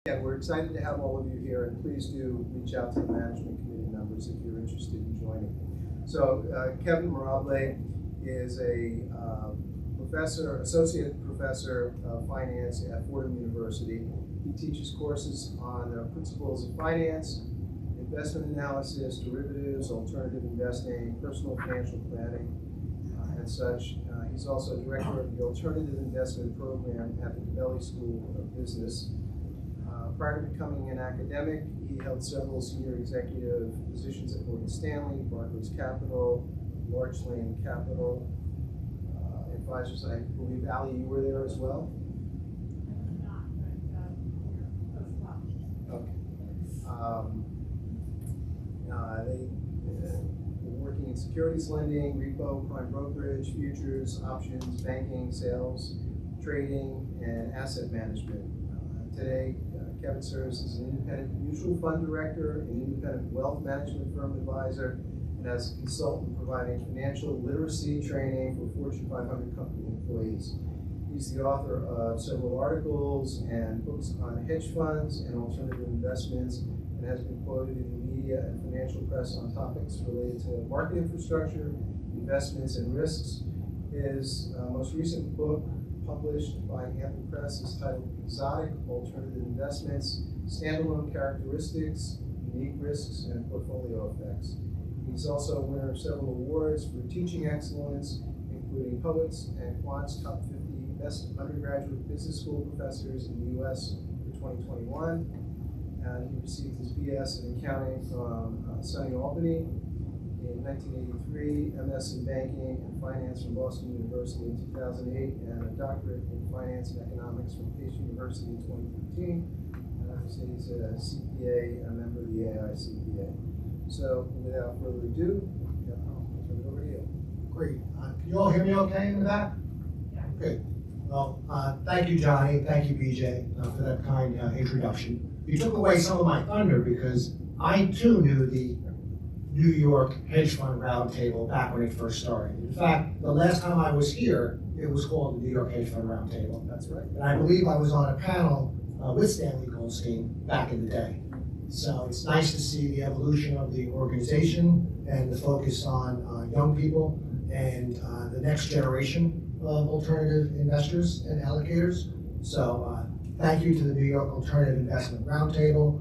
Again, we're excited to have all of you here, and please do reach out to the management committee members if you're interested in joining. So Kevin Mirabile is a associate professor of finance at Fordham University. He teaches courses on principles of finance, investment analysis, derivatives, alternative investing, personal financial planning, and such. He's also director of the Alternative Investment Program at the Gabelli School of Business. Prior to becoming an academic, he held several senior executive positions at Morgan Stanley, Barclays Capital, Large Lane Capital Advisors. I believe, Ali, you were there as well? Okay. They were working in securities lending, repo, prime brokerage, futures, options, banking, sales, trading, and asset management. Today, Kevin serves as an independent mutual fund director, an independent wealth management firm advisor, and as a consultant providing financial literacy training for Fortune 500 company employees. He's the author of several articles and books on hedge funds and alternative investments, and has been quoted in the media and financial press on topics related to market infrastructure, investments, and risks. His most recent book, published by Hampton Press, is titled Exotic Alternative Investments, Standalone Characteristics, Unique Risks, and Portfolio Effects. He's also a winner of several awards for teaching excellence, including Poets and Quant's Top 50 Best Undergraduate Business School Professors in the U.S. for 2021. He received his BS in accounting from SUNY Albany in 1983, MS in banking and finance from Boston University in 2008, and a doctorate in finance and economics from Pace University in 2013. So he's a CPA, a member of the AICPA. So without further ado, I'll turn it over to you. Great. Can you all hear me okay in the back? Yeah. Good. Well, thank you, Johnny. Thank you, BJ, for that kind introduction. You took away some of my thunder because I too knew the New York Hedge Fund Roundtable back when it first started. In fact, the last time I was here, it was called the New York Hedge Fund Roundtable. That's right. And I believe I was on a panel with Stanley Goldstein back in the day. So it's nice to see the evolution of the organization and the focus on young people and the next generation of alternative investors and allocators. So thank you to the New York Alternative Investment Roundtable.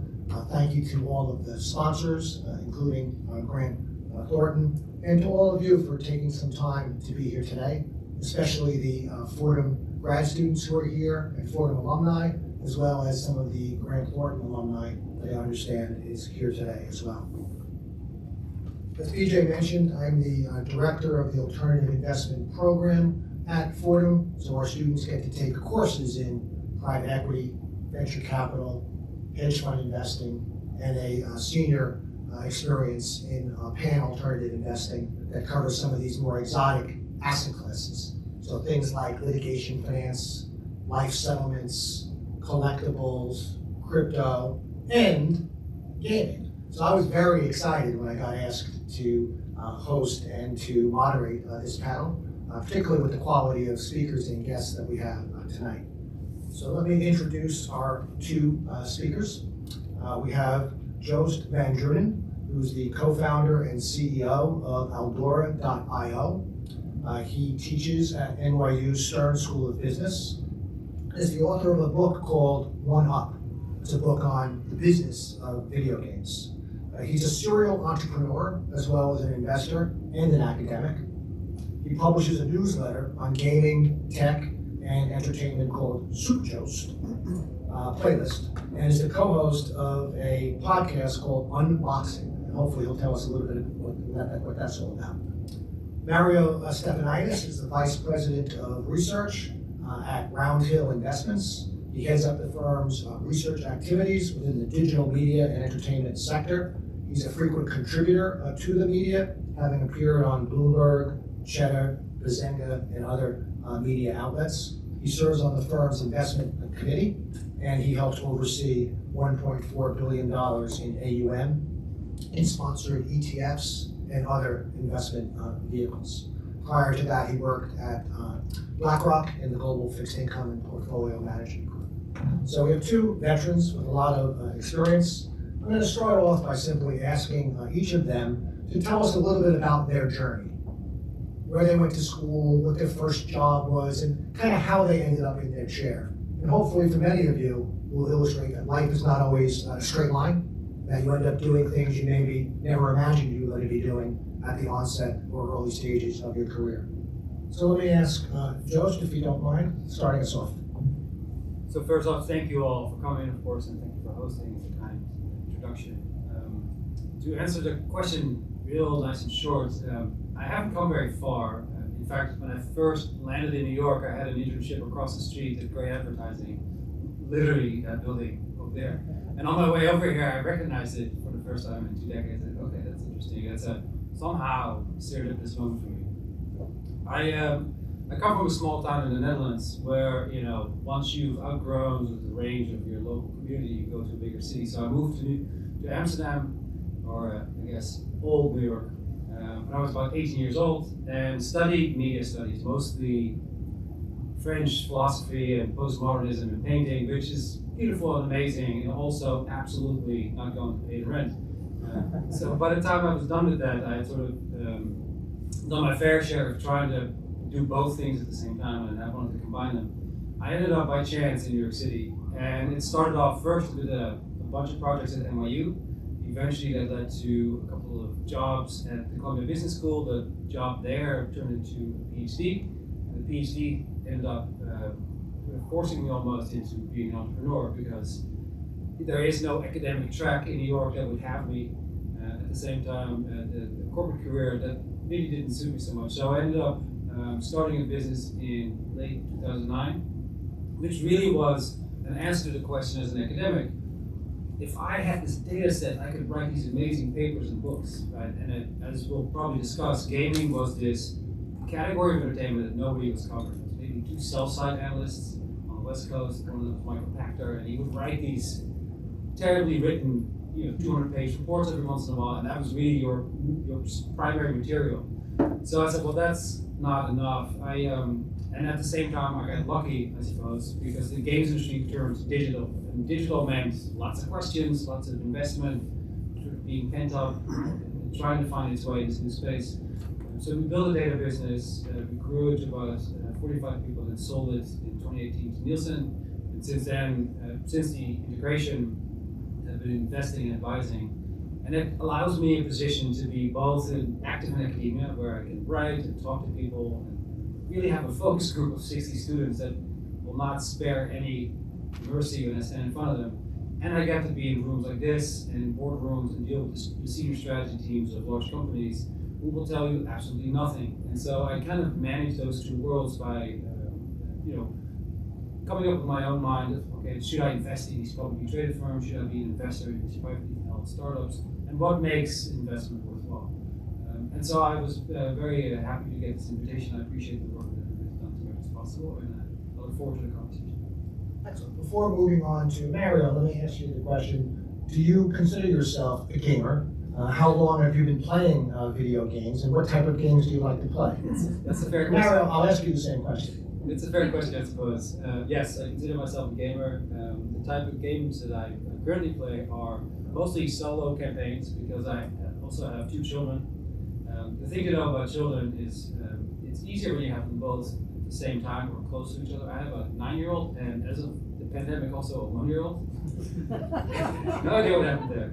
Thank you to all of the sponsors, including Grant Thornton, and to all of you for taking some time to be here today, especially the Fordham grad students who are here and Fordham alumni, as well as some of the Grant Thornton alumni that I understand is here today as well. As BJ mentioned, I'm the director of the Alternative Investment Program at Fordham, so our students get to take courses in private equity, venture capital, hedge fund investing, and a senior experience in pan-alternative investing that covers some of these more exotic asset classes. So things like litigation finance, life settlements, collectibles, crypto, and gaming. So I was very excited when I got asked to host and to moderate this panel, particularly with the quality of speakers and guests that we have tonight. So let me introduce our two speakers. We have Joost van Dreunen, who's the co-founder and CEO of Aldora.io. He teaches at NYU Stern School of Business. Is the author of a book called One Up. It's a book on the business of video games. He's a serial entrepreneur as well as an investor and an academic. He publishes a newsletter on gaming, tech, and entertainment called Soup Joost Playlist, and is the co-host of a podcast called Unboxing. And hopefully he'll tell us a little bit what that's all about. Mario Stefanidis is the Vice President of Research at Roundhill Investments. He heads up the firm's research activities within the digital media and entertainment sector. He's a frequent contributor to the media, having appeared on Bloomberg, Cheddar, Bazinga, and other media outlets. He serves on the firm's investment committee, and he helps oversee $1.4 billion in AUM in sponsored ETFs and other investment vehicles. Prior to that, he worked at BlackRock in the global fixed income and portfolio management group. So we have two veterans with a lot of experience. I'm going to start off by simply asking each of them to tell us a little bit about their journey, where they went to school, what their first job was, and kind of how they ended up in their chair. And hopefully for many of you, will illustrate that life is not always a straight line, that you end up doing things you maybe never imagined you were going to be doing at the onset or early stages of your career. So let me ask Joost, if you don't mind, starting us off. So first off, thank you all for coming, of course, and thank you for hosting the kind introduction. To answer the question real nice and short, I haven't come very far. In fact, when I first landed in New York, I had an internship across the street at Gray Advertising, literally a building over there. And on my way over here, I recognized it for the first time in 2 decades. I said, okay, that's interesting. That's somehow serendipitous moment for me. I come from a small town in the Netherlands where, once you've outgrown the range of your local community, you go to a bigger city. So I moved to Amsterdam, or I guess old New York, when I was about 18 years old, and studied media studies, mostly French philosophy and postmodernism and painting, which is beautiful and amazing, and also absolutely not going to pay the rent. So by the time I was done with that, I had sort of done my fair share of trying to do both things at the same time, and I wanted to combine them. I ended up by chance in New York City, and it started off first with a bunch of projects at NYU. Eventually that led to a couple of jobs at the Columbia Business School. The job there turned into a PhD, and the PhD ended up forcing me almost into being an entrepreneur, because there is no academic track in New York that would have me. At the same time, the corporate career that really didn't suit me so much. So I ended up starting a business in late 2009, which really was an answer to the question as an academic. If I had this data set, I could write these amazing papers and books, right? And as we'll probably discuss, gaming was this category of entertainment that nobody was covering. There was maybe 2 sell-side analysts on the West Coast, one of them was Michael Pachter, and he would write these terribly written 200-page reports every once in a while, and that was really your primary material. So I said, well, that's not enough. And at the same time, I got lucky, I suppose, because the games industry turned digital, and digital meant lots of questions, lots of investment, sort of being pent up, and trying to find its way in this new space. So we built a data business. We grew it to about 45 people, and sold it in 2018 to Nielsen. And since then, since the integration, I've been investing and advising. And it allows me a position to be both active in academia, where I can write and talk to people, and really have a focus group of 60 students that will not spare any mercy when I stand in front of them. And I get to be in rooms like this, and in boardrooms, and deal with the senior strategy teams of large companies who will tell you absolutely nothing. And so I kind of manage those two worlds by, coming up with my own mind of, okay, should I invest in these publicly traded firms? Should I be an investor in these privately held startups? And what makes investment worthwhile? And so I was very happy to get this invitation. I appreciate the work that everybody's done to make this possible, and I look forward to the conversation. Excellent. Before moving on to Mario, let me ask you the question, do you consider yourself a gamer? How long have you been playing video games, and what type of games do you like to play? That's a fair question. Mario, I'll ask you the same question. It's a fair question, I suppose. Yes, I consider myself a gamer. The type of games that I currently play are mostly solo campaigns, because I also have 2 children. The thing to know about children is it's easier when you have them both at the same time or close to each other. I have a 9-year-old, and as of the pandemic, also a 1-year-old. No idea what happened there.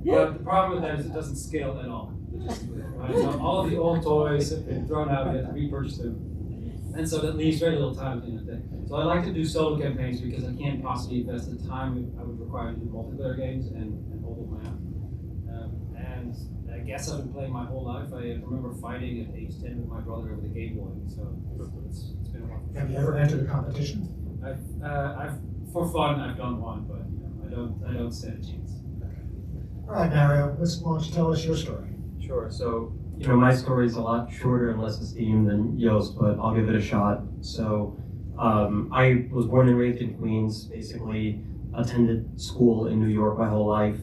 But the problem with that is it doesn't scale at all. Right? So all of the old toys have been thrown out, we have to repurchase them. And so that leaves very little time at the end of the day. So I like to do solo campaigns because I can't possibly invest the time I would require to do multiplayer games and hold it my own. And I guess I've been playing my whole life. I remember fighting at age 10 with my brother over the Game Boy. So it's been a while. Have you ever entered a competition? I've for fun I've done one, but I don't stand a chance. All right, Mario, why don't you tell us your story? Sure. So, my story is a lot shorter and less esteemed than Joost, but I'll give it a shot. So, I was born and raised in Queens, basically attended school in New York my whole life.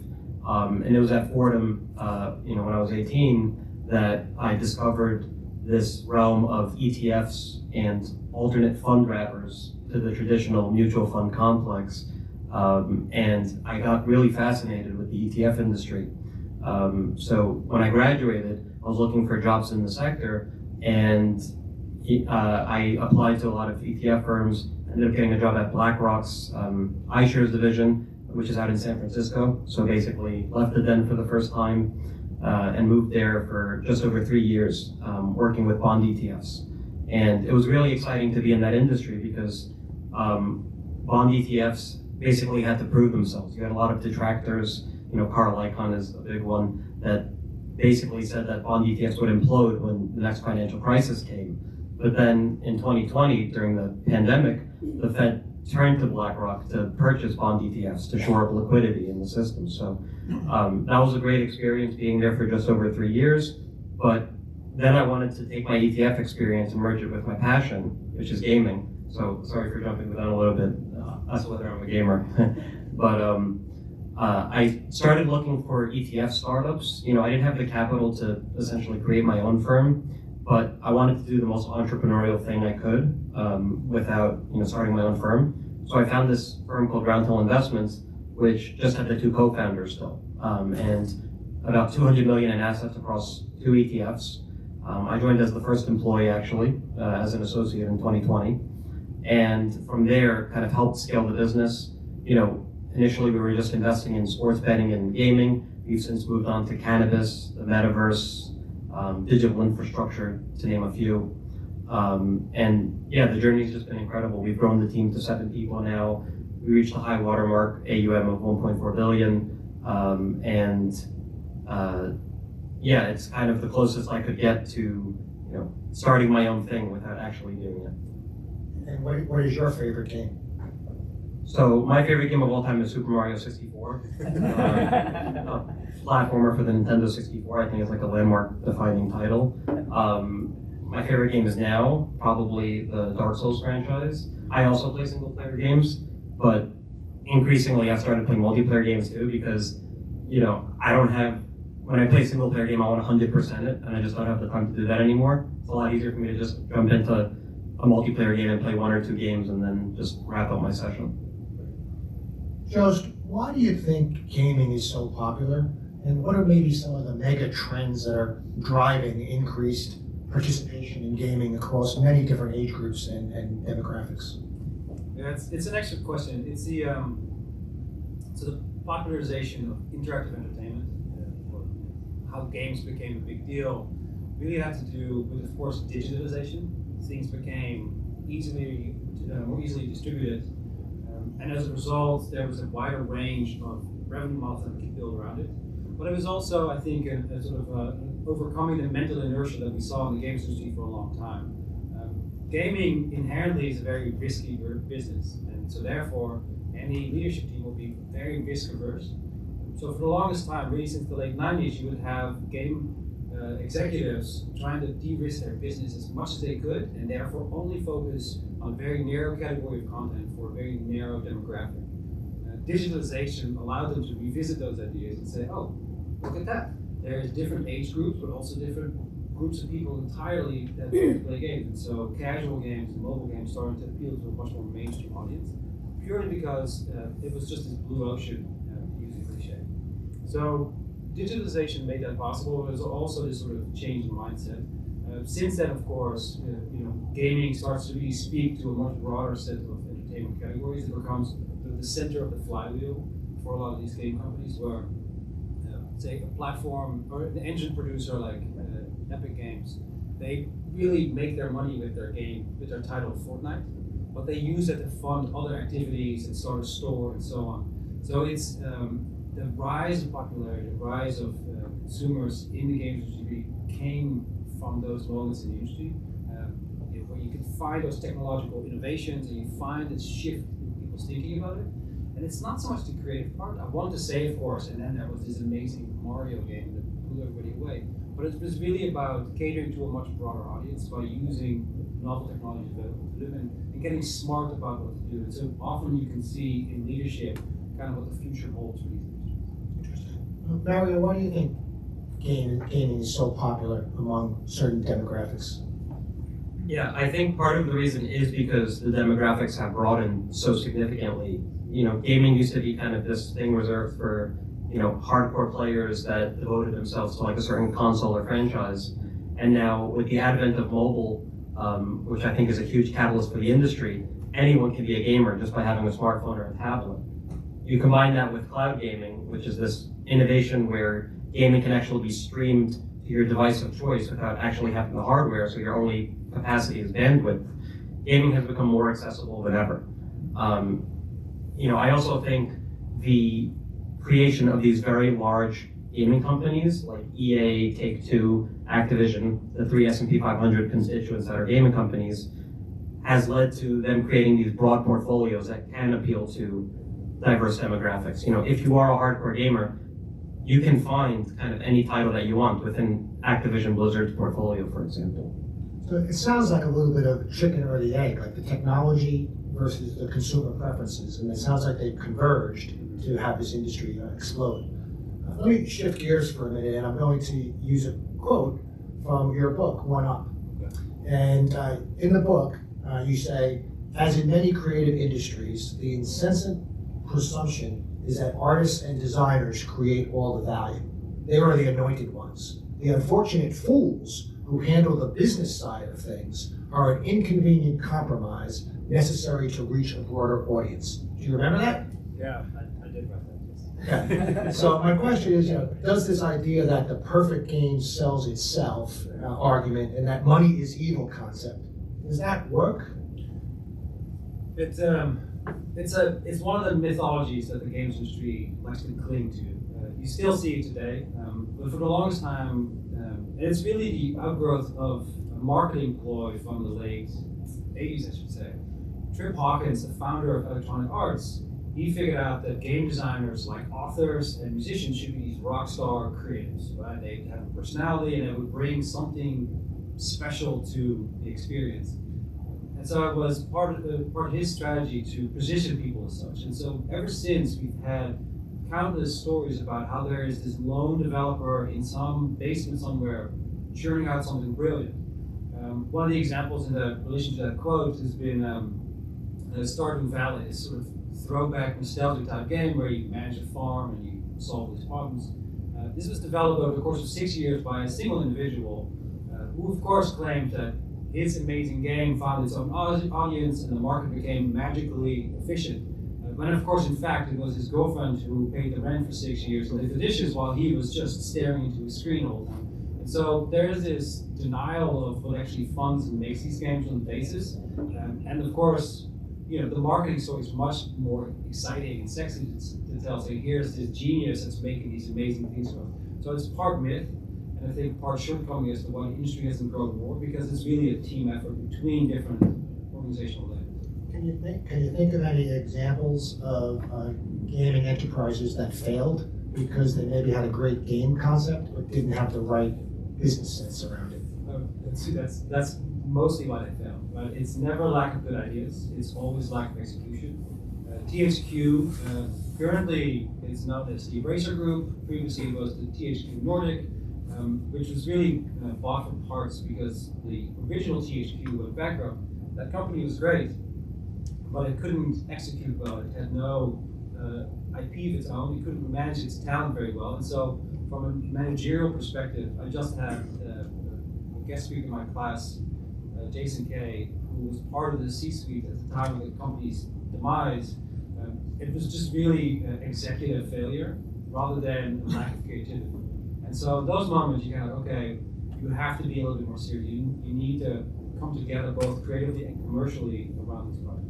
And it was at Fordham, when I was 18, that I discovered this realm of ETFs and alternate fund wrappers to the traditional mutual fund complex. And I got really fascinated with the ETF industry. So when I graduated, I was looking for jobs in the sector, and I applied to a lot of ETF firms. Ended up getting a job at BlackRock's iShares division, which is out in San Francisco. So basically left the den for the first time and moved there for just over 3 years, working with bond ETFs. And it was really exciting to be in that industry because bond ETFs basically had to prove themselves. You had a lot of detractors. Carl Icahn is a big one that basically said that bond ETFs would implode when the next financial crisis came. But then in 2020, during the pandemic, the Fed turned to BlackRock to purchase bond ETFs to shore up liquidity in the system. So that was a great experience being there for just over 3 years. But then I wanted to take my ETF experience and merge it with my passion, which is gaming. So sorry for jumping the gun a little bit, as to whether I'm a gamer. But I started looking for ETF startups. I didn't have the capital to essentially create my own firm, but I wanted to do the most entrepreneurial thing I could without starting my own firm. So I found this firm called Roundhill Investments, which just had the 2 co-founders still, and about 200 million in assets across 2 ETFs. I joined as the first employee, actually, as an associate in 2020. And from there, kind of helped scale the business. Initially we were just investing in sports betting and gaming. We've since moved on to cannabis, the metaverse, digital infrastructure, to name a few. And yeah, the journey's just been incredible. We've grown the team to 7 people now. We reached a high watermark AUM of 1.4 billion. Yeah, it's kind of the closest I could get to, starting my own thing without actually doing it. And what is your favorite game? So my favorite game of all time is Super Mario 64. Platformer for the Nintendo 64. I think it's like a landmark defining title. My favorite game is now probably the Dark Souls franchise. I also play single player games, but increasingly I've started playing multiplayer games too because, I don't have, when I play a single player game, I want 100% it, and I just don't have the time to do that anymore. It's a lot easier for me to just jump into a multiplayer game and play 1 or 2 games and then just wrap up my session. Joost, why do you think gaming is so popular? And what are maybe some of the mega trends that are driving increased participation in gaming across many different age groups and demographics? Yeah, it's an excellent question. It's the popularization of interactive entertainment, or how games became a big deal, really had to do with, of course, digitalization. Things became more easily distributed, and as a result, there was a wider range of revenue models that we could build around it. But it was also, I think, a sort of overcoming the mental inertia that we saw in the games industry for a long time. Gaming inherently is a very risky business, and so therefore, any leadership team will be very risk averse. So for the longest time, really since the late 90s, you would have game executives trying to de-risk their business as much as they could, and therefore only focus on a very narrow category of content for a very narrow demographic. Digitalization allowed them to revisit those ideas and say, oh, look at that. There's different age groups, but also different groups of people entirely that play games. And so casual games and mobile games started to appeal to a much more mainstream audience, purely because it was just this blue ocean, using cliche. So digitalization made that possible. There's also this sort of change in mindset. Since then, of course, gaming starts to really speak to a much broader set of entertainment categories. It becomes the center of the flywheel for a lot of these game companies, where, say, a platform or an engine producer like Epic Games, they really make their money with their title Fortnite, but they use it to fund other activities and start a store and so on. So it's the rise of popularity, the rise of consumers in the games industry came from those moments in the industry, where you could find those technological innovations and you find this shift in people's thinking about it. And it's not so much the creative part. I want to say, of course, and then there was this amazing Mario game that blew everybody away. But it was really about catering to a much broader audience by using novel technologies available to them and getting smart about what to do. And so often you can see in leadership kind of what the future holds for these industries. Interesting. Mario, why do you think gaming is so popular among certain demographics? Yeah, I think part of the reason is because the demographics have broadened so significantly. Gaming used to be kind of this thing reserved for, hardcore players that devoted themselves to like a certain console or franchise. And now with the advent of mobile, which I think is a huge catalyst for the industry, anyone can be a gamer just by having a smartphone or a tablet. You combine that with cloud gaming, which is this innovation where gaming can actually be streamed to your device of choice without actually having the hardware, so your only capacity is bandwidth. Gaming has become more accessible than ever. I also think the creation of these very large gaming companies like EA, Take-Two, Activision, the three S&P 500 constituents that are gaming companies, has led to them creating these broad portfolios that can appeal to diverse demographics. If you are a hardcore gamer, you can find kind of any title that you want within Activision Blizzard's portfolio, for example. So it sounds like a little bit of chicken or the egg, like the technology versus the consumer preferences, and it sounds like they've converged to have this industry explode. Let me shift gears for a minute, and I'm going to use a quote from your book, One Up. And in the book, you say, as in many creative industries, the insensate presumption is that artists and designers create all the value. They are the anointed ones. The unfortunate fools who handle the business side of things are an inconvenient compromise necessary to reach a broader audience. Do you remember that? Yeah, I did write that, yes. Okay. So my question is, does this idea that the perfect game sells itself argument and that money is evil concept, does that work? It's one of the mythologies that the games industry likes to cling to. You still see it today, but for the longest time, it's really the outgrowth of a marketing ploy from the late 80s, I should say. Trip Hawkins, the founder of Electronic Arts, he figured out that game designers, like authors and musicians, should be these rock star creatives, right? They have a personality and it would bring something special to the experience. And so it was part of his strategy to position people as such. And so ever since, we've had countless stories about how there is this lone developer in some basement somewhere churning out something brilliant. One of the examples in relation to that quote has been Stardew Valley, this sort of throwback nostalgic type game where you manage a farm and you solve these problems. This was developed over the course of 6 years by a single individual who of course claimed that his amazing game found its own audience and the market became magically efficient. When of course in fact it was his girlfriend who paid the rent for 6 years and did the dishes while he was just staring into his screen all the time. And so there's this denial of what actually funds and makes these games on the basis. And of course, the marketing story is much more exciting and sexy to tell, saying here's this genius that's making these amazing things for us. So it's part myth, and I think part shortcoming as to why the industry hasn't grown more, because it's really a team effort between different organizational layers. Can you think of any examples of gaming enterprises that failed because they maybe had a great game concept but didn't have the right business sense around it? That's mostly why they fail. But it's never lack of good ideas. It's always lack of execution. THQ currently is known as the Eraser Group. Previously it was the THQ Nordic, which was really bought for parts because the original THQ went bankrupt. That company was great, but it couldn't execute well. It had no IP of its own. It couldn't manage its talent very well. And so from a managerial perspective, I just had a guest speaker in my class, Jason Kay, who was part of the C-suite at the time of the company's demise. It was just really executive failure rather than a lack of creativity. And so those moments you kind of, okay, you have to be a little bit more serious. You need to come together both creatively and commercially around this project.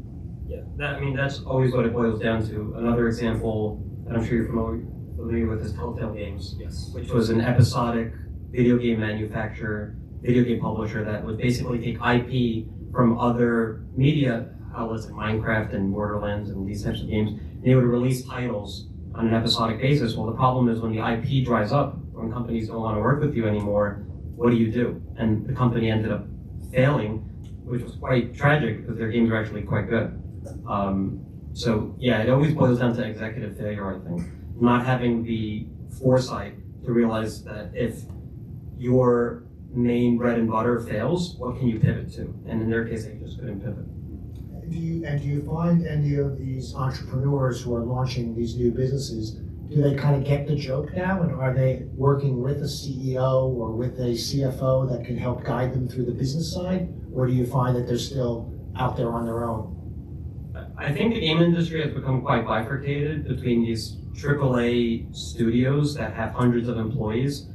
Yeah, that's always what it boils down to. Another example that I'm sure you're familiar with is Telltale Games, Yes. which was an episodic video game manufacturer, video game publisher that would basically take IP from other media outlets like Minecraft and Borderlands and these types of games, and they would release titles on an episodic basis. Well, the problem is when the IP dries up, when companies don't want to work with you anymore, what do? And the company ended up failing, which was quite tragic because their games were actually quite good. So yeah, it always boils down to executive failure, I think. Not having the foresight to realize that if your main bread and butter fails, what can you pivot to? And in their case, they just couldn't pivot. Do you find any of these entrepreneurs who are launching these new businesses, do they kind of get the joke now, and are they working with a CEO or with a CFO that can help guide them through the business side, or do you find that they're still out there on their own? I think the game industry has become quite bifurcated between these AAA studios that have hundreds of employees,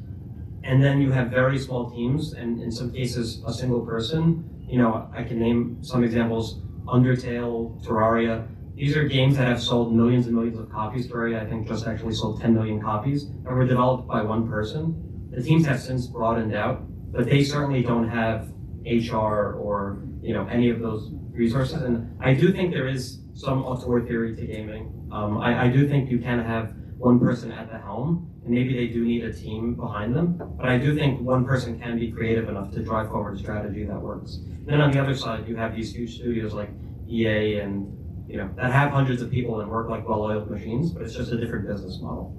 and then you have very small teams, and in some cases, a single person. You know, I can name some examples: Undertale, Terraria. These are games that have sold millions and millions of copies. Terraria, I think, just actually sold 10 million copies, and were developed by one person. The teams have since broadened out, but they certainly don't have HR or any of those resources. And I do think there is some auteur theory to gaming. I do think you can have one person at the helm, and maybe they do need a team behind them. But I do think one person can be creative enough to drive forward a strategy that works. And then on the other side, you have these huge studios like EA and that have hundreds of people and work like well-oiled machines, but it's just a different business model.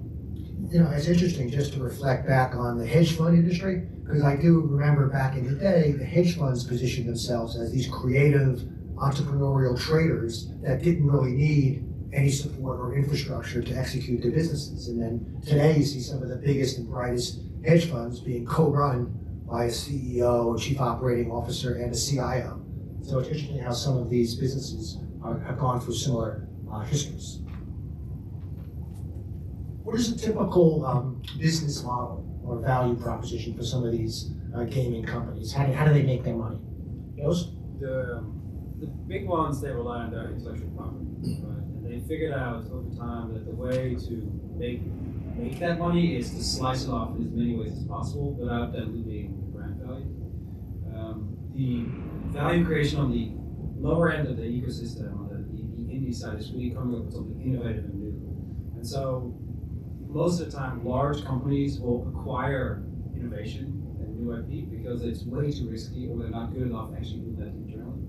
It's interesting just to reflect back on the hedge fund industry, because I do remember back in the day, the hedge funds positioned themselves as these creative, entrepreneurial traders that didn't really need any support or infrastructure to execute their businesses. And then today you see some of the biggest and brightest hedge funds being co-run by a CEO, a chief operating officer, and a CIO. So it's interesting how some of these businesses have gone through similar histories. What is a typical business model or value proposition for some of these gaming companies? How do they make their money? Joost? The big ones, they rely on their intellectual property, right? And they figured out over time that the way to make that money is to slice it off in as many ways as possible without diluting the brand value. The value creation on the lower end of the ecosystem, on the indie side, is really coming up with something innovative and new. And so most of the time, large companies will acquire innovation and new IP because it's way too risky, or they're not good enough to actually do that internally.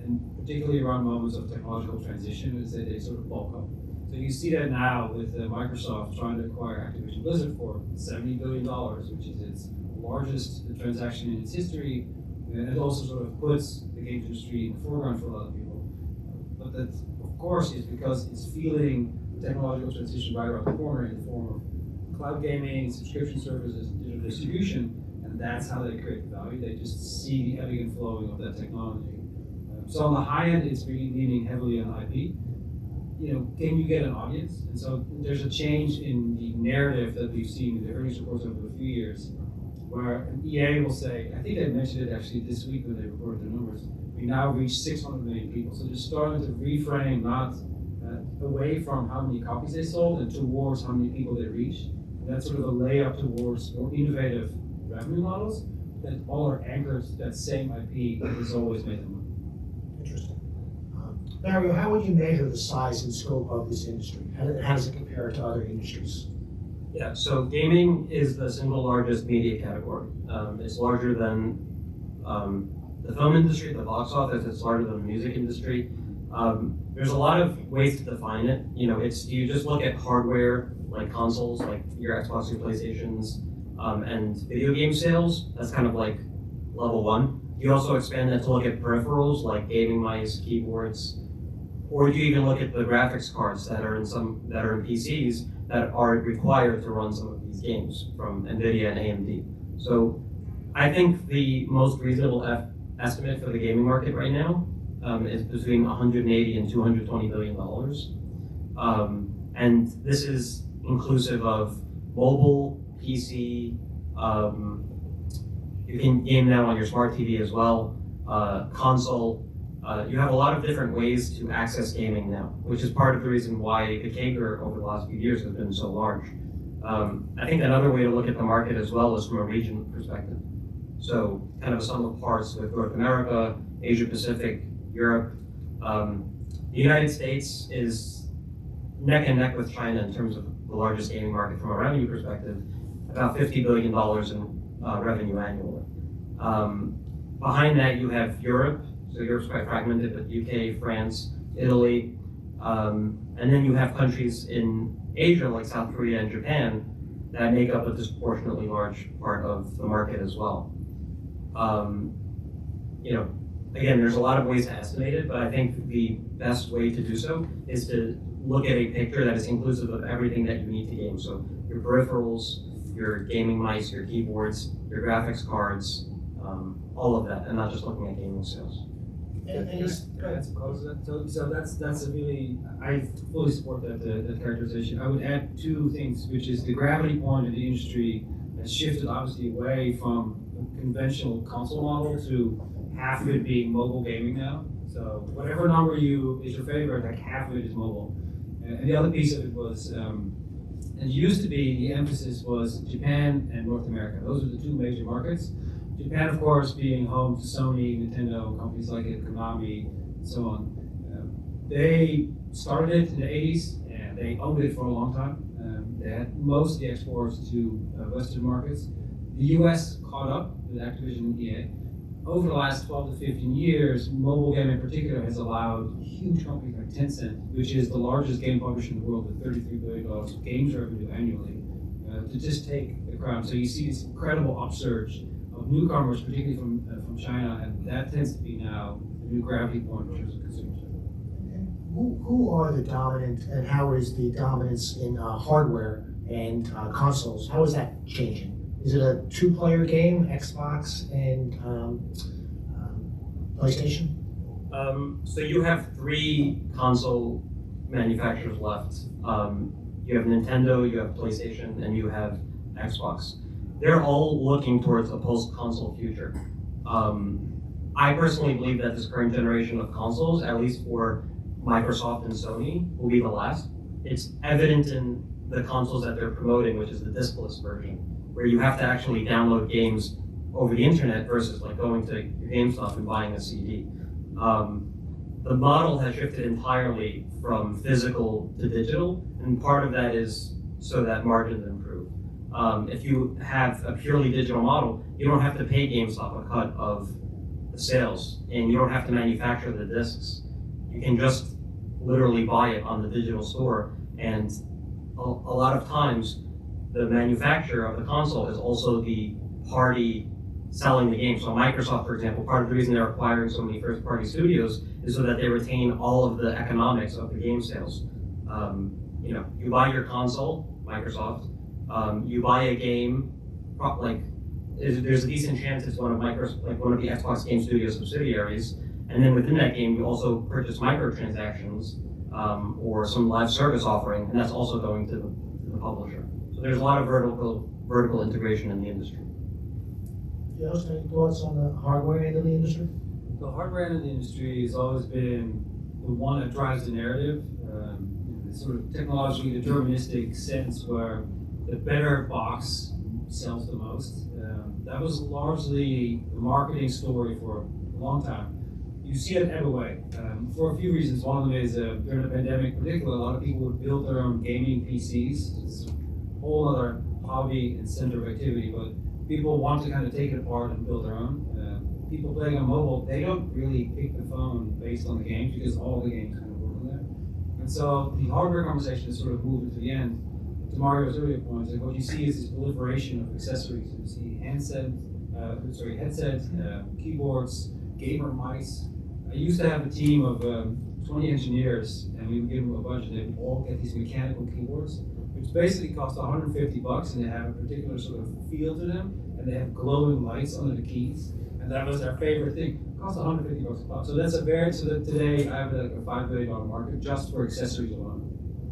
And particularly around moments of technological transition, is that they sort of bulk up. So you see that now with Microsoft trying to acquire Activision Blizzard for $70 billion, which is its largest transaction in its history. And it also sort of puts the games industry in the foreground for a lot of people. But that, of course, is because it's feeling the technological transition right around the corner in the form of cloud gaming, subscription services, and digital distribution, and that's how they create value. They just see the ebbing and flowing of that technology. So on the high end, it's really leaning heavily on IP. Can you get an audience? And so there's a change in the narrative that we've seen in the earnings reports over a few years, where an EA will say, I think they mentioned it actually this week when they reported their numbers, we now reach 600 million people. So they're starting to reframe not away from how many copies they sold and towards how many people they reach. And that's sort of a layup towards more innovative revenue models that all are anchored to that same IP that has always made them money. Interesting. Mario, how would you measure the size and scope of this industry? How does it compare to other industries? Yeah, so gaming is the single largest media category. It's larger than the film industry, the box office. It's larger than the music industry. There's a lot of ways to define it. You just look at hardware, like consoles, like your Xbox, your PlayStations, and video game sales. That's kind of like level one. You also expand that to look at peripherals, like gaming mice, keyboards, or do you even look at the graphics cards that are in PCs that are required to run some of these games from NVIDIA and AMD. So I think the most reasonable estimate for the gaming market right now is between 180 and 220 billion dollars. And this is inclusive of mobile, PC, you can game now on your smart TV as well, console. You have a lot of different ways to access gaming now, which is part of the reason why the CAGR over the last few years has been so large. I think another way to look at the market as well is from a regional perspective. So kind of a sum of parts with North America, Asia Pacific, Europe. The United States is neck and neck with China in terms of the largest gaming market from a revenue perspective, about $50 billion in revenue annually. Behind that you have Europe, so Europe's quite fragmented, but UK, France, Italy, and then you have countries in Asia like South Korea and Japan that make up a disproportionately large part of the market as well. You know, again, there's a lot of ways to estimate it, but I think the best way to do so is to look at a picture that is inclusive of everything that you need to game. So your peripherals, your gaming mice, your keyboards, your graphics cards, all of that, and not just looking at gaming sales. And he's, Can I add some color to that? So that's a really, I fully support that characterization. I would add two things, which is the gravity point of the industry has shifted obviously away from a conventional console model to half of it being mobile gaming now. So whatever number is your favorite, like half of it is mobile. And the other piece of it was, and it used to be, the emphasis was Japan and North America. Those are the two major markets. Japan, of course, being home to Sony, Nintendo, companies like it, Konami, and so on. They started it in the 80s, and they owned it for a long time. They had most of the exports to Western markets. The US caught up with Activision and EA. Over the last 12 to 15 years, mobile gaming in particular has allowed huge companies like Tencent, which is the largest game publisher in the world with $33 billion of games revenue annually, to just take the crown. So you see this incredible upsurge of newcomers, particularly from China, and that tends to be now the new gravity point in terms of consumers. who are the dominant, and how is the dominance in hardware and consoles? How is that changing? Is it a two-player game, Xbox and PlayStation? So you have 3 console manufacturers left. You have Nintendo, you have PlayStation, and you have Xbox. They're all looking towards a post-console future. I personally believe that this current generation of consoles, at least for Microsoft and Sony, will be the last. It's evident in the consoles that they're promoting, which is the diskless version, where you have to actually download games over the internet versus like going to your GameStop and buying a CD. The model has shifted entirely from physical to digital, and part of that is so that margins improve. If you have a purely digital model, you don't have to pay GameStop a cut of the sales, and you don't have to manufacture the discs. You can just literally buy it on the digital store, and a lot of times the manufacturer of the console is also the party selling the game. So Microsoft, for example, part of the reason they're acquiring so many first-party studios is so that they retain all of the economics of the game sales. You buy your console, Microsoft, you buy a game, like there's a decent chance it's one of the Xbox Game Studios subsidiaries, and then within that game you also purchase microtransactions or some live service offering, and that's also going to the publisher. So there's a lot of vertical integration in the industry. Joost, any thoughts on the hardware end of the industry? The hardware end of the industry has always been the one that drives the narrative. It's sort of technologically deterministic sense where the better box sells the most. That was largely the marketing story for a long time. You see it ebb away for a few reasons. One of them is during the pandemic in particular, a lot of people would build their own gaming PCs. It's a whole other hobby and center of activity, but people want to kind of take it apart and build their own. People playing on mobile, they don't really pick the phone based on the games because all the games kind of work on there. And so the hardware conversation is sort of moving to the end. To Mario's earlier points, like what you see is this proliferation of accessories. You see headsets, keyboards, gamer mice. I used to have a team of 20 engineers, and we would give them a budget. They would all get these mechanical keyboards, which basically cost $150, and they have a particular sort of feel to them, and they have glowing lights under the keys. And that was our favorite thing. It cost $150 a pop. So that's today I have like a $5 billion market just for accessories alone.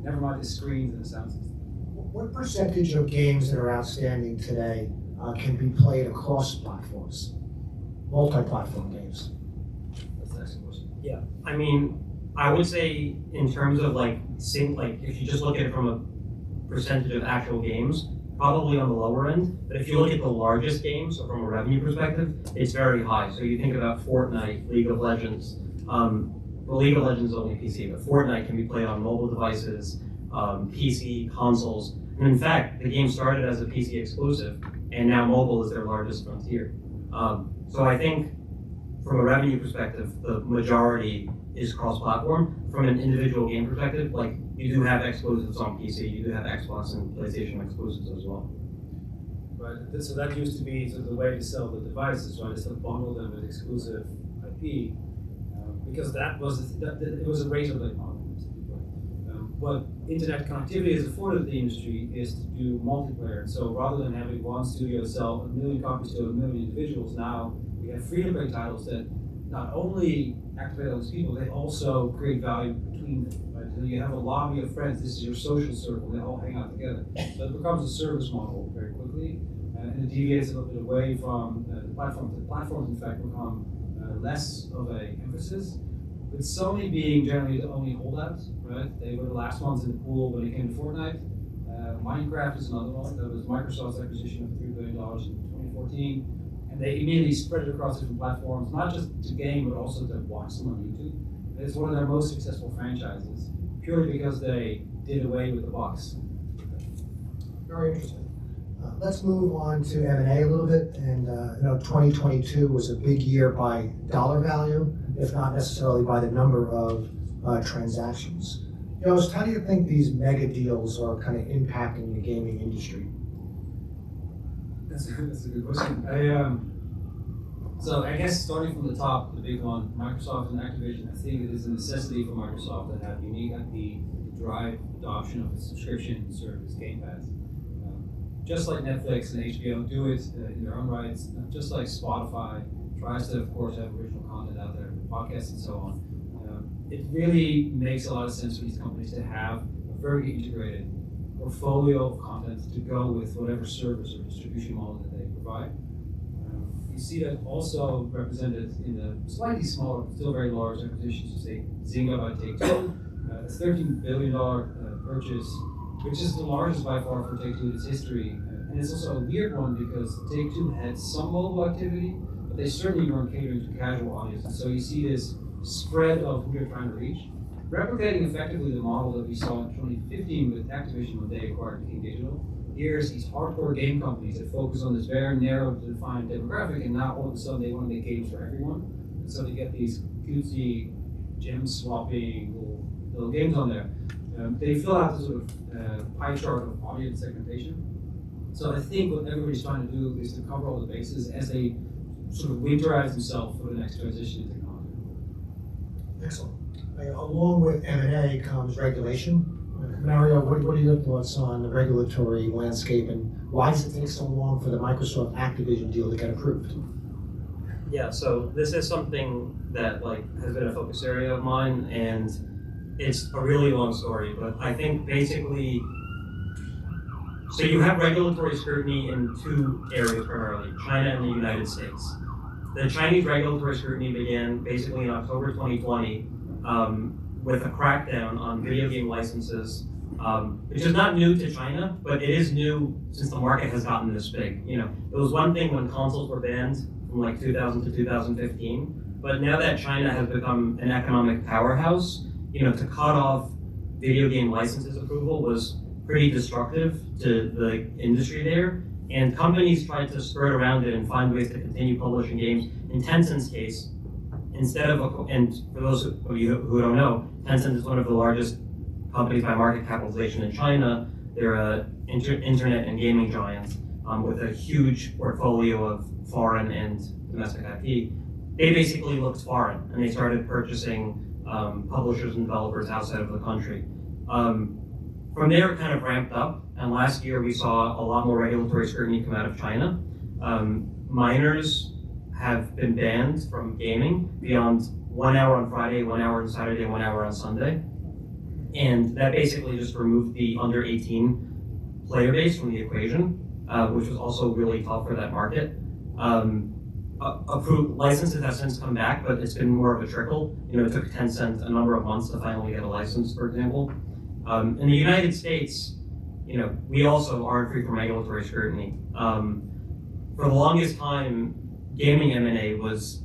Never mind the screens and the sound system. What percentage of games that are outstanding today can be played across platforms, multi-platform games? That's the next question. Yeah, I mean, I would say in terms of if you just look at it from a percentage of actual games, probably on the lower end. But if you look at the largest games, so from a revenue perspective, it's very high. So you think about Fortnite, League of Legends. League of Legends is only PC, but Fortnite can be played on mobile devices, PC, consoles. And in fact, the game started as a PC exclusive, and now mobile is their largest frontier. So I think from a revenue perspective, the majority is cross-platform. From an individual game perspective, like you do have exclusives on PC, you do have Xbox and PlayStation exclusives as well. Right. So that used to be sort of the way to sell the devices, right? Is to bundle them with exclusive IP, because it was a razor blade model. What internet connectivity has afforded the industry is to do multiplayer. So rather than having one studio sell 1 million copies to 1 million individuals, now we have free-to-play titles that not only activate those people, they also create value between them. Right? So you have a lobby of friends, this is your social circle, they all hang out together. So it becomes a service model very quickly, and it deviates a little bit away from the platform. The platforms, in fact, become less of an emphasis. With Sony being generally the only holdout, right? They were the last ones in the pool when it came to Fortnite. Minecraft is another one. That was Microsoft's acquisition of $3 billion in 2014. And they immediately spread it across different platforms, not just to game, but also to watch them on YouTube. And it's one of their most successful franchises, purely because they did away with the box. Very interesting. Let's move on to M&A a little bit. And 2022 was a big year by dollar value, if not necessarily by the number of transactions. Joost, how do you think these mega deals are kind of impacting the gaming industry? That's a good question. So I guess starting from the top, the big one, Microsoft and Activision, I think it is a necessity for Microsoft to have unique IP to drive adoption of a subscription service, Game Pass. Just like Netflix and HBO do it in their own rights, just like Spotify tries to, of course, have original content out there, podcasts and so on. It really makes a lot of sense for these companies to have a very integrated portfolio of content to go with whatever service or distribution model that they provide. You see that also represented in the slightly smaller, but still very large acquisitions, so say Zynga by Take-Two, a $13 billion purchase, which is the largest by far for Take-Two in its history. And it's also a weird one because Take-Two had some mobile activity, but they certainly weren't catering to casual audiences. So you see this spread of who they're trying to reach, replicating effectively the model that we saw in 2015 with Activision when they acquired King Digital. Here's these hardcore game companies that focus on this very narrow defined demographic, and now all of a sudden they want to make games for everyone. And so they get these cutesy gem swapping little games on there. They fill out the sort of pie chart of audience segmentation. So I think what everybody's trying to do is to cover all the bases as they sort of winterize themselves for the next transition in technology. Excellent. Along with M&A comes regulation. Mario, what are your thoughts on the regulatory landscape, and why does it take so long for the Microsoft Activision deal to get approved? Yeah, so this is something that has been a focus area of mine, and it's a really long story, but I think basically, so you have regulatory scrutiny in two areas primarily, China and the United States. The Chinese regulatory scrutiny began basically in October 2020 with a crackdown on video game licenses, which is not new to China, but it is new since the market has gotten this big. It was one thing when consoles were banned from 2000 to 2015, but now that China has become an economic powerhouse, to cut off video game licenses approval was pretty destructive to the industry there, and companies tried to skirt around it and find ways to continue publishing games. In Tencent's case, instead of, and for those of you who don't know, Tencent is one of the largest companies by market capitalization in China. They're an internet and gaming giant with a huge portfolio of foreign and domestic IP. They basically looked foreign, and they started purchasing publishers and developers outside of the country. From there, it kind of ramped up, and last year we saw a lot more regulatory scrutiny come out of China. Minors have been banned from gaming beyond 1 hour on Friday, 1 hour on Saturday, 1 hour on Sunday. And that basically just removed the under 18 player base from the equation, which was also really tough for that market. Approved licenses have since come back, but it's been more of a trickle. It took Tencent a number of months to finally get a license, for example. In the United States, we also aren't free from regulatory scrutiny. For the longest time, gaming M&A was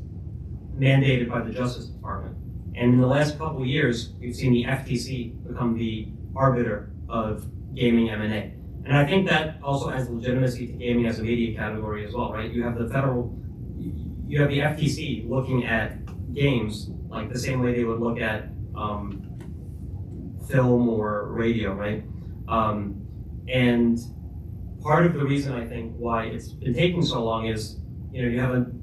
mandated by the Justice Department. And in the last couple of years, we've seen the FTC become the arbiter of gaming M&A. And I think that also adds legitimacy to gaming as a media category as well, right? You have the you have the FTC looking at games like the same way they would look at film or radio, right? And part of the reason I think why it's been taking so long is, you have an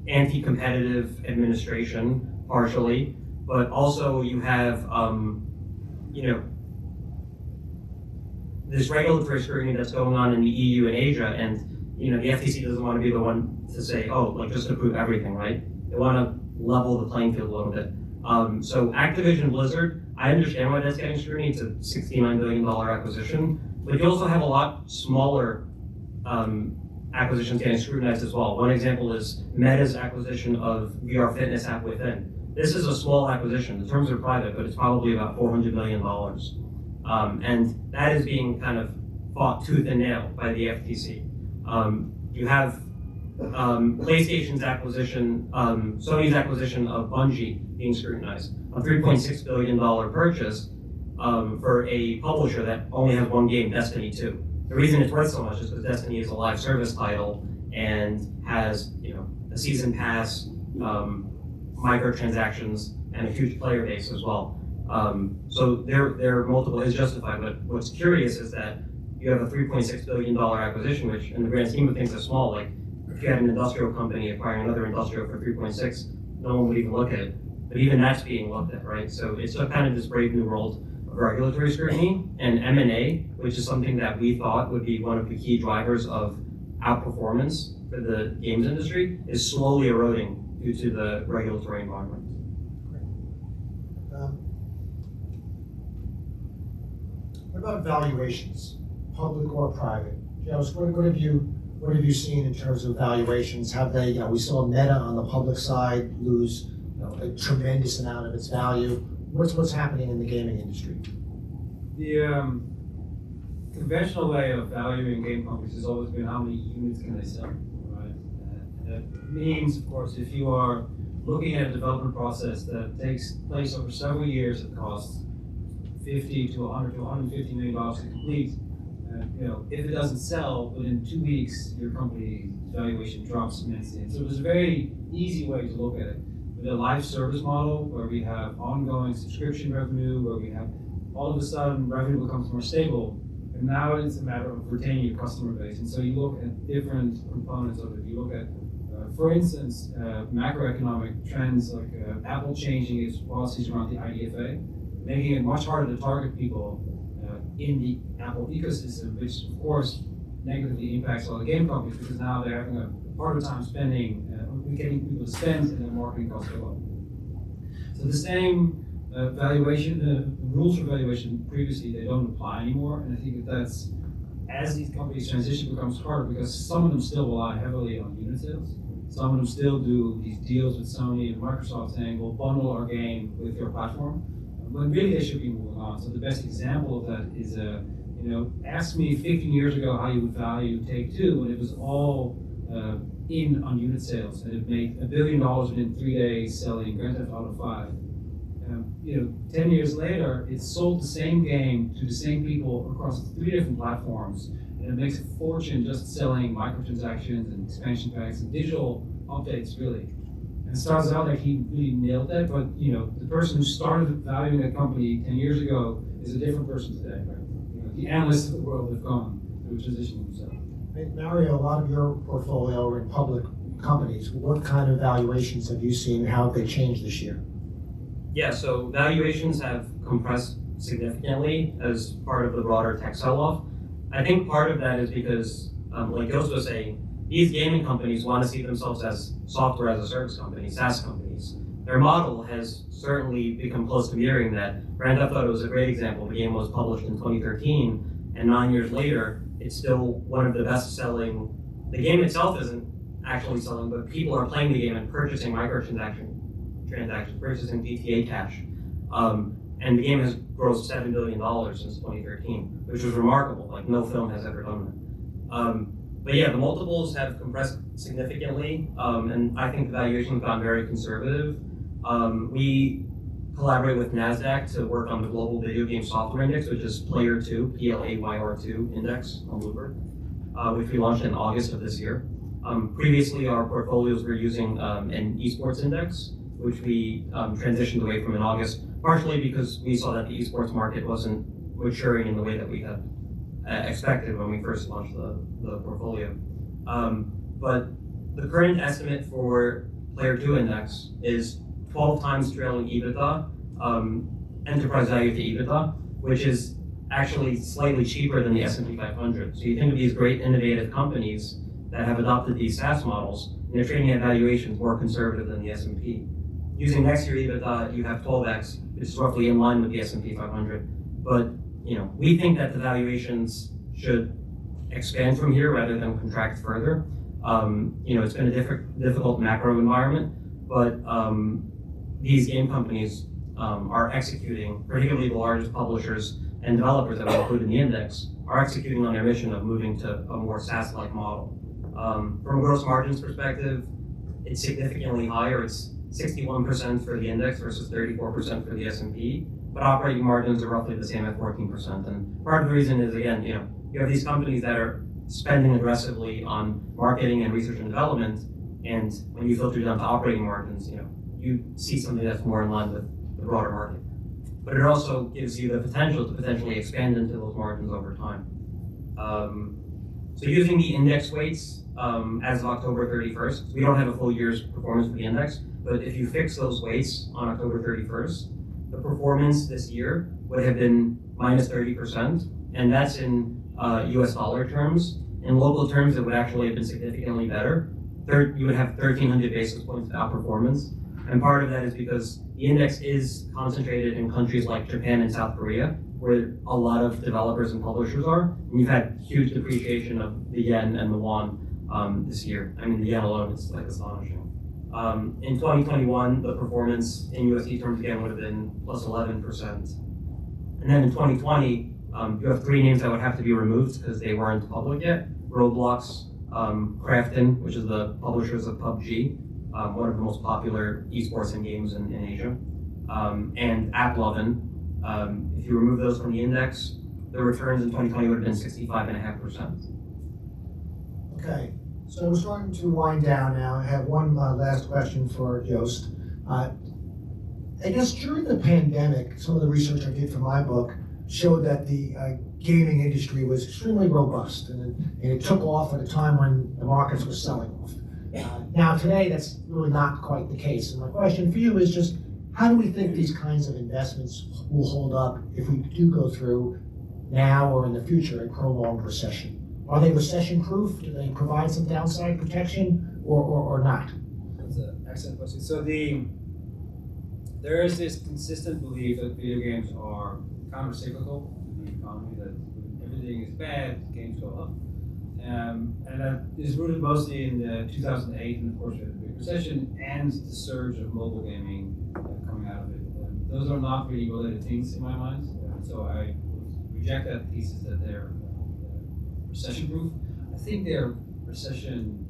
anti-competitive administration partially, but also you have, this regulatory scrutiny that's going on in the EU and Asia, and the FTC doesn't want to be the one to say, oh, like just approve everything, right? They want to level the playing field a little bit. So Activision Blizzard, I understand why that's getting scrutiny. It's a $69 billion acquisition, but you also have a lot smaller acquisitions getting scrutinized as well. One example is Meta's acquisition of VR fitness app Within. This is a small acquisition. The terms are private, but it's probably about $400 million. And that is being kind of fought tooth and nail by the FTC. You have PlayStation's acquisition, Sony's acquisition of Bungie being scrutinized. A $3.6 billion purchase for a publisher that only has one game, Destiny 2. The reason it's worth so much is because Destiny is a live service title and has, a season pass, microtransactions, and a huge player base as well. So their multiple is justified, but what's curious is that you have a $3.6 billion acquisition, which in the grand scheme of things is small. Like if you had an industrial company acquiring another industrial for 3.6, no one would even look at it. But even that's being looked at, right? So it's kind of this brave new world of regulatory scrutiny and M&A, which is something that we thought would be one of the key drivers of outperformance for the games industry, is slowly eroding due to the regulatory environment. What about valuations, public or private? Joost, what have you seen in terms of valuations? Have they, we saw Meta on the public side lose a tremendous amount of its value. What's happening in the gaming industry? The conventional way of valuing game companies has always been how many units can they sell, right? That means, of course, if you are looking at a development process that takes place over several years, it costs $50 to $100 to $150 million to complete. If it doesn't sell within 2 weeks, your company's valuation drops immensely. And so there's a very easy way to look at it. With a live service model where we have ongoing subscription revenue, where we have all of a sudden revenue becomes more stable, and now it's a matter of retaining your customer base. And so you look at different components of it. You look at, for instance, macroeconomic trends like Apple changing its policies around the IDFA, making it much harder to target people in the Apple ecosystem, which of course negatively impacts all the game companies because now they're having a harder time spending, getting people to spend, and their marketing costs go up. So the same rules for valuation previously, they don't apply anymore, and I think that's, as these companies transition, becomes harder because some of them still rely heavily on unit sales. Some of them still do these deals with Sony and Microsoft saying, we'll bundle our game with your platform, when really they should be moving on. So the best example of that is, ask me 15 years ago how you would value Take-Two when it was all in on unit sales, and it made $1 billion within 3 days selling Grand Theft Auto 5. 10 years later, it sold the same game to the same people across 3 different platforms, and it makes a fortune just selling microtransactions and expansion packs and digital updates, really. And it starts out like he really nailed that, but the person who started valuing that company 10 years ago is a different person today, right? The analysts of the world have gone through a transition themselves. Hey, Mario, a lot of your portfolio are in public companies. What kind of valuations have you seen? How have they changed this year? Yeah, so valuations have compressed significantly as part of the broader tech sell-off. I think part of that is because, like Joost was saying, these gaming companies want to see themselves as software as a service companies, SaaS companies. Their model has certainly become close to mirroring that. Grand Theft Auto is a great example. The game was published in 2013, and 9 years later, it's still one of the best-selling. The game itself isn't actually selling, but people are playing the game and purchasing transactions, purchasing GTA cash. And the game has grossed $7 billion since 2013, which was remarkable. Like, no film has ever done that. But yeah, the multiples have compressed significantly, and I think the valuation has gone very conservative. We collaborate with NASDAQ to work on the Global Video Game Software Index, which is Player2, PLAYR2 index on Bloomberg, which we launched in August of this year. Previously, our portfolios were using an esports index, which we transitioned away from in August, partially because we saw that the esports market wasn't maturing in the way that we had expected when we first launched the portfolio. But the current estimate for Player 2 Index is 12 times trailing EBITDA, enterprise value to EBITDA, which is actually slightly cheaper than the S&P 500. So you think of these great innovative companies that have adopted these SaaS models, and they're trading at valuations more conservative than the S&P. Using next year EBITDA, you have 12x, which is roughly in line with the S&P 500. But we think that the valuations should expand from here rather than contract further. It's been a difficult macro environment, but these game companies are executing, particularly the largest publishers and developers that we include in the index, are executing on their mission of moving to a more SaaS-like model. From a gross margins perspective, it's significantly higher. It's 61% for the index versus 34% for the S&P, but operating margins are roughly the same at 14%. And part of the reason is, again, you have these companies that are spending aggressively on marketing and research and development, and when you filter down to operating margins, you see something that's more in line with the broader market. But it also gives you the potential to potentially expand into those margins over time. So using the index weights as of October 31st, we don't have a full year's performance for the index, but if you fix those weights on October 31st, the performance this year would have been minus 30%, and that's in US dollar terms. In local terms, it would actually have been significantly better. You would have 1,300 basis points of outperformance. And part of that is because the index is concentrated in countries like Japan and South Korea, where a lot of developers and publishers are. And you've had huge depreciation of the yen and the won this year. I mean, the yen alone is astonishing. In 2021, the performance in USD terms again would have been plus 11%. And then in 2020, you have three names that would have to be removed because they weren't public yet. Roblox, Krafton, which is the publishers of PUBG, one of the most popular esports and games in Asia, and AppLovin. If you remove those from the index, the returns in 2020 would have been 65.5%. Okay, so we're starting to wind down now. I have one last question for Joost. I guess during the pandemic, some of the research I did for my book showed that the gaming industry was extremely robust, and it took off at a time when the markets were selling off. Now today, that's really not quite the case. And my question for you is just, how do we think these kinds of investments will hold up if we do go through now or in the future a prolonged recession? Are they recession-proof? Do they provide some downside protection or not? That's an excellent question. So there is this consistent belief that video games are counter-cyclical in the economy, that when everything is bad, games go up. And that is rooted mostly in 2008, and of course we had a big recession, and the surge of mobile gaming coming out of it. Those are not really related things in my mind, so I reject that thesis that they're recession-proof. I think they're recession,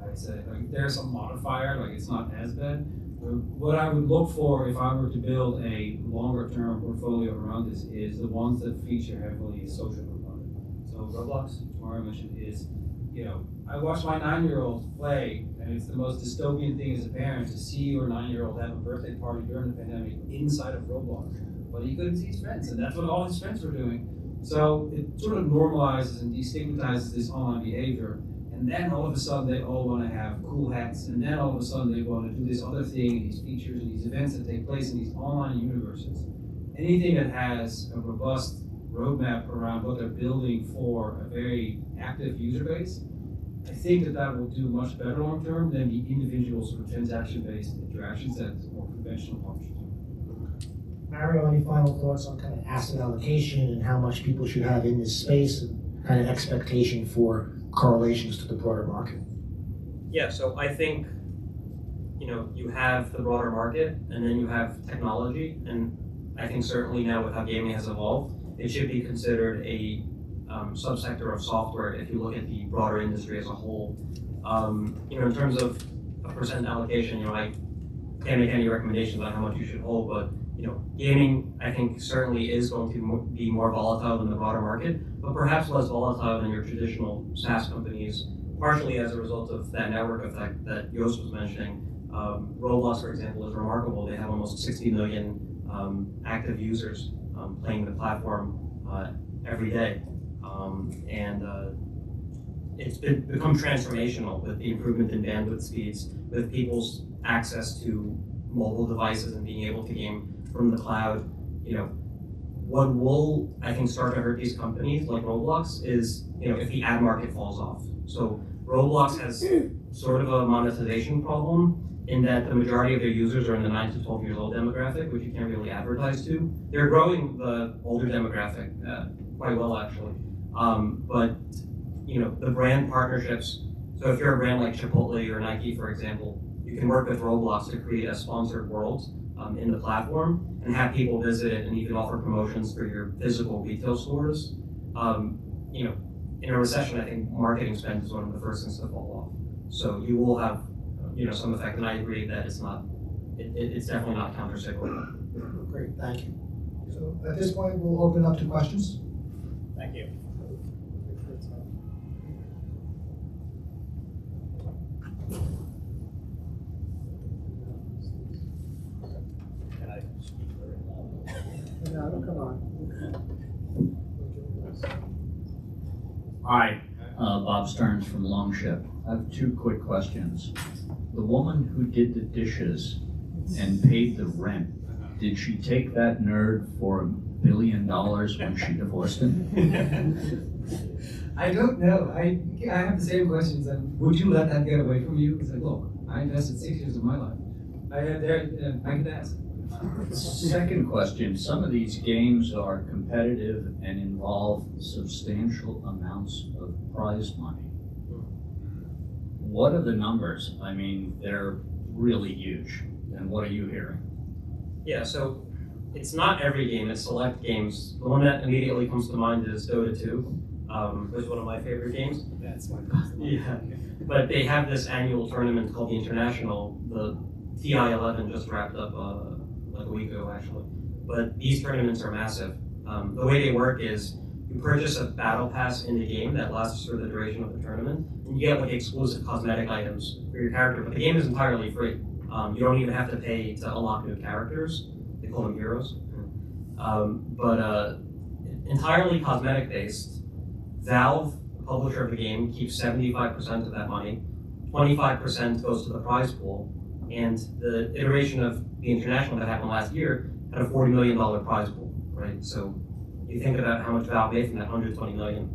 I'd say, like there's a modifier, like it's not as bad. What I would look for if I were to build a longer-term portfolio around this is the ones that feature heavily social component. So Roblox, Mario mentioned, is, I watched my 9-year-old play, and it's the most dystopian thing as a parent to see your 9-year-old have a birthday party during the pandemic inside of Roblox. But he couldn't see his friends, and that's what all his friends were doing. So it sort of normalizes and destigmatizes this online behavior. And then all of a sudden they all want to have cool hats, and then all of a sudden they want to do this other thing, these features and these events that take place in these online universes. Anything that has a robust roadmap around what they're building for a very active user base, I think that will do much better long term than the individual sort of transaction-based interactions that more conventional publishers do. Mario, any final thoughts on kind of asset allocation and how much people should have in this space and kind of expectation for correlations to the broader market? Yeah, so I think, you have the broader market, and then you have technology, and I think certainly now with how gaming has evolved, it should be considered a subsector of software if you look at the broader industry as a whole. In terms of a percent allocation, I can't make any recommendations on how much you should hold, but gaming, I think, certainly is going to be more volatile than the broader market, but perhaps less volatile than your traditional SaaS companies partially as a result of that network effect that Joost was mentioning. Roblox, for example, is remarkable. They have almost 60 million active users playing the platform every day. It's become transformational with the improvement in bandwidth speeds, with people's access to mobile devices and being able to game from the cloud. What will, I think, start to hurt these companies like Roblox is, if the ad market falls off. So Roblox has sort of a monetization problem in that the majority of their users are in the 9 to 12 years old demographic, which you can't really advertise to. They're growing the older demographic quite well, actually. But the brand partnerships, so if you're a brand like Chipotle or Nike, for example, you can work with Roblox to create a sponsored world in the platform and have people visit it and even offer promotions for your physical retail stores. In a recession, I think marketing spend is one of the first things to fall off. So you will have, some effect, and I agree that it's definitely not counter-cyclical. Great, thank you. So at this point, we'll open up to questions. Thank you. Can I speak very loud? No, don't come on. Hi, Bob Stearns from Longship. I have two quick questions. The woman who did the dishes and paid the rent, did she take that nerd for $1 billion when she divorced him? I don't know. I have the same questions. Would you let that get away from you? It's like, look, I invested 6 years of my life. I could ask. Second question, some of these games are competitive and involve substantial amounts of prize money. What are the numbers? I mean, they're really huge. And what are you hearing? Yeah, so it's not every game, it's select games. The one that immediately comes to mind is Dota 2, which is one of my favorite games. That's my Yeah, but they have this annual tournament called the International. The TI-11 just wrapped up like a week ago, actually. But these tournaments are massive. The way they work is you purchase a battle pass in the game that lasts for the duration of the tournament, and you get like exclusive cosmetic items for your character, but the game is entirely free. You don't even have to pay to unlock new characters. They call them heroes. But entirely cosmetic based. Valve, the publisher of the game, keeps 75% of that money. 25% goes to the prize pool. And the iteration of the International that happened last year had a $40 million prize pool, right? So you think about how much Valve made from that $120 million.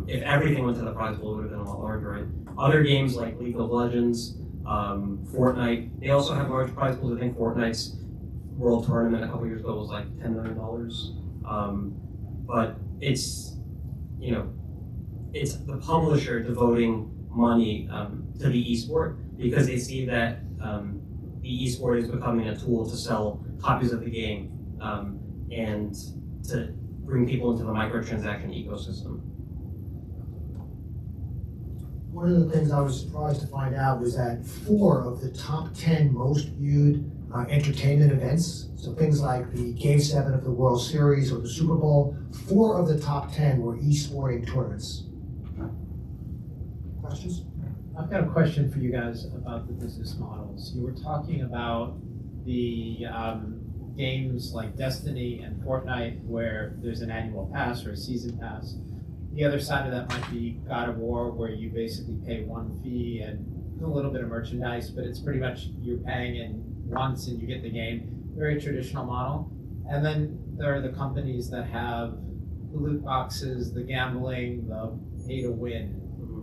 If everything went to the prize pool, it would have been a lot larger, right? Other games like League of Legends, Fortnite, they also have large prize pools. I think Fortnite's World Tournament a couple years ago was like $10 million. But it's the publisher devoting money to the esport because they see that the esport is becoming a tool to sell copies of the game and to bring people into the microtransaction ecosystem. One of the things I was surprised to find out was that 4 of the top 10 most viewed entertainment events, so things like the Game 7 of the World Series or the Super Bowl, 4 of the top 10 were esporting tournaments. Questions? I've got a question for you guys about the business models. You were talking about the games like Destiny and Fortnite where there's an annual pass or a season pass. The other side of that might be God of War where you basically pay one fee and a little bit of merchandise, but it's pretty much you're paying in once and you get the game. Very traditional model. And then there are the companies that have the loot boxes, the gambling, the pay to win,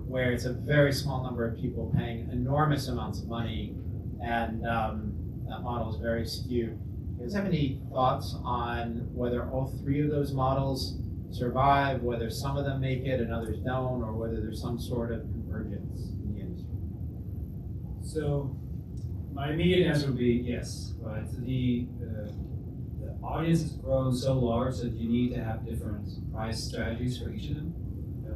where it's a very small number of people paying enormous amounts of money, and that model is very skewed. Do you guys have any thoughts on whether all 3 of those models survive, whether some of them make it and others don't, or whether there's some sort of convergence in the industry? So my immediate answer would be yes, right? The audience has grown so large that you need to have different price strategies for each of them.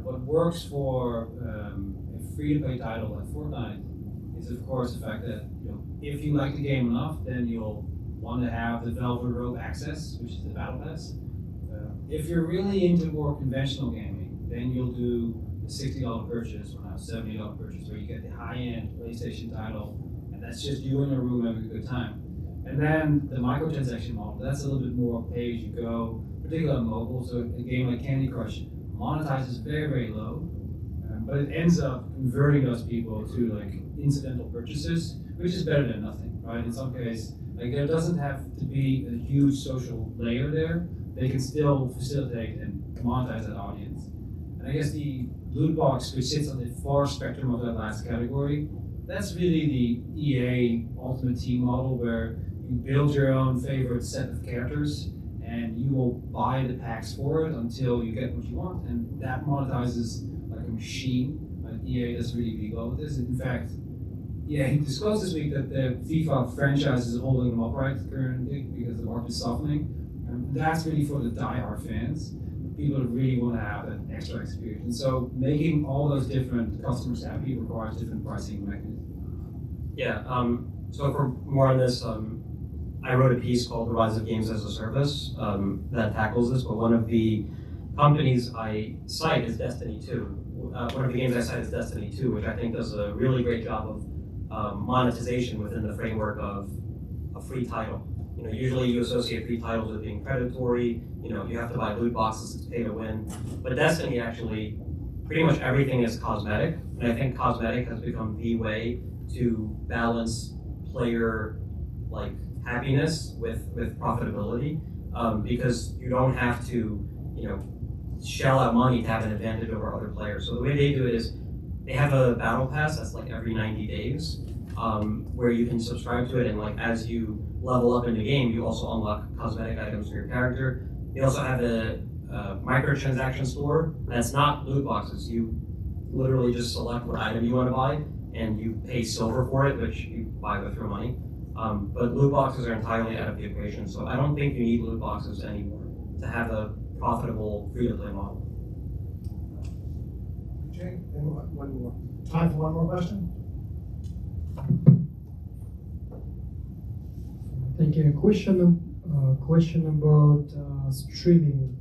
What works for a free-to-play title like Fortnite is, of course, the fact that if you like the game enough, then you'll want to have the Velvet Rope access, which is the battle pass. If you're really into more conventional gaming, then you'll do a $60 purchase or now $70 purchase where you get the high-end PlayStation title, and that's just you in a room having a good time. And then the microtransaction model, that's a little bit more pay-as-you-go, particularly on mobile. So a game like Candy Crush monetizes very, very low, but it ends up converting those people to like incidental purchases, which is better than nothing, right? In some cases, like there doesn't have to be a huge social layer there. They can still facilitate and monetize that audience. And I guess the loot box, which sits on the far spectrum of that last category, that's really the EA Ultimate Team model where you build your own favorite set of characters and you will buy the packs for it until you get what you want, and that monetizes like a machine. Like EA does really, really well with this. In fact, yeah, he disclosed this week that the FIFA franchise is holding them upright currently because the market is softening. And that's really for the die-hard fans, people that really want to have an extra experience. And so making all those different customers happy requires different pricing mechanisms. Yeah, so for more on this, I wrote a piece called The Rise of Games as a Service that tackles this, but one of the companies I cite is Destiny 2. One of the games I cite is Destiny 2, which I think does a really great job of monetization within the framework of a free title. You know, usually you associate free titles with being predatory, you know, you have to buy loot boxes to pay to win, but Destiny actually, pretty much everything is cosmetic, and I think cosmetic has become the way to balance player, like, happiness with profitability, because you don't have to, you know, shell out money to have an advantage over other players. So the way they do it is they have a battle pass that's like every 90 days, where you can subscribe to it, and like as you level up in the game, you also unlock cosmetic items for your character. They also have a microtransaction store that's not loot boxes. You literally just select what item you want to buy, and you pay silver for it, which you buy with your money. But loot boxes are entirely out of the equation, so I don't think you need loot boxes anymore to have a profitable free-to-play model. Jay, and one more. Time for one more question? Thank you. Question about streaming,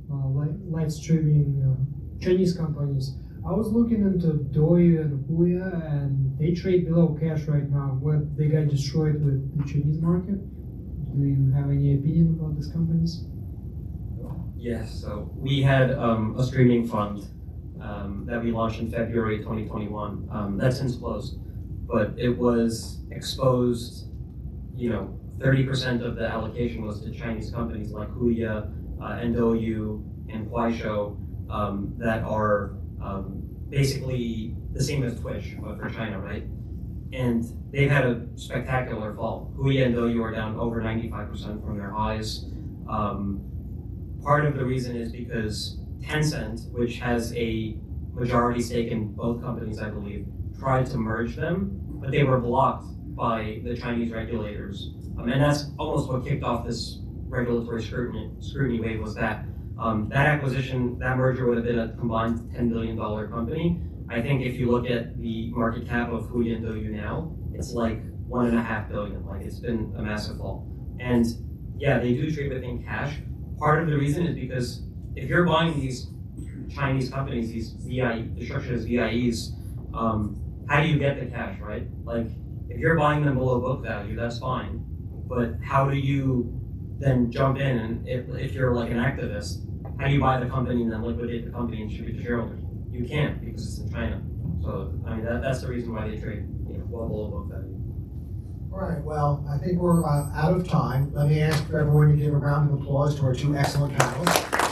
live streaming, Chinese companies. I was looking into Douyu and Huya, and they trade below cash right now. What they got destroyed with the Chinese market. Do you have any opinion about these companies? Yes, so we had a streaming fund that we launched in February 2021. That's since closed, but it was exposed, you know, 30% of the allocation was to Chinese companies like Huya, and Douyu, and Kuaishou, that are basically the same as Twitch, but for China, right? And they've had a spectacular fall. Huya and Douyu are down over 95% from their highs. Part of the reason is because Tencent, which has a majority stake in both companies, I believe, tried to merge them, but they were blocked by the Chinese regulators. And that's almost what kicked off this regulatory scrutiny wave, was that that acquisition, that merger would have been a combined $10 billion company. I think if you look at the market cap of Huya and Douyu now, it's like $1.5 billion. Like, it's been a massive fall. And yeah, they do trade within cash. Part of the reason is because if you're buying these Chinese companies, these VI, structured as VIEs, how do you get the cash, right? Like, if you're buying them below book value, that's fine. But how do you then jump in, and if you're like an activist, how do you buy the company and then liquidate the company and distribute to shareholders? You can't, because it's in China. So, I mean, that's the reason why they trade, you know, well below book value. All right, well, I think we're out of time. Let me ask for everyone to give a round of applause to our two excellent panelists.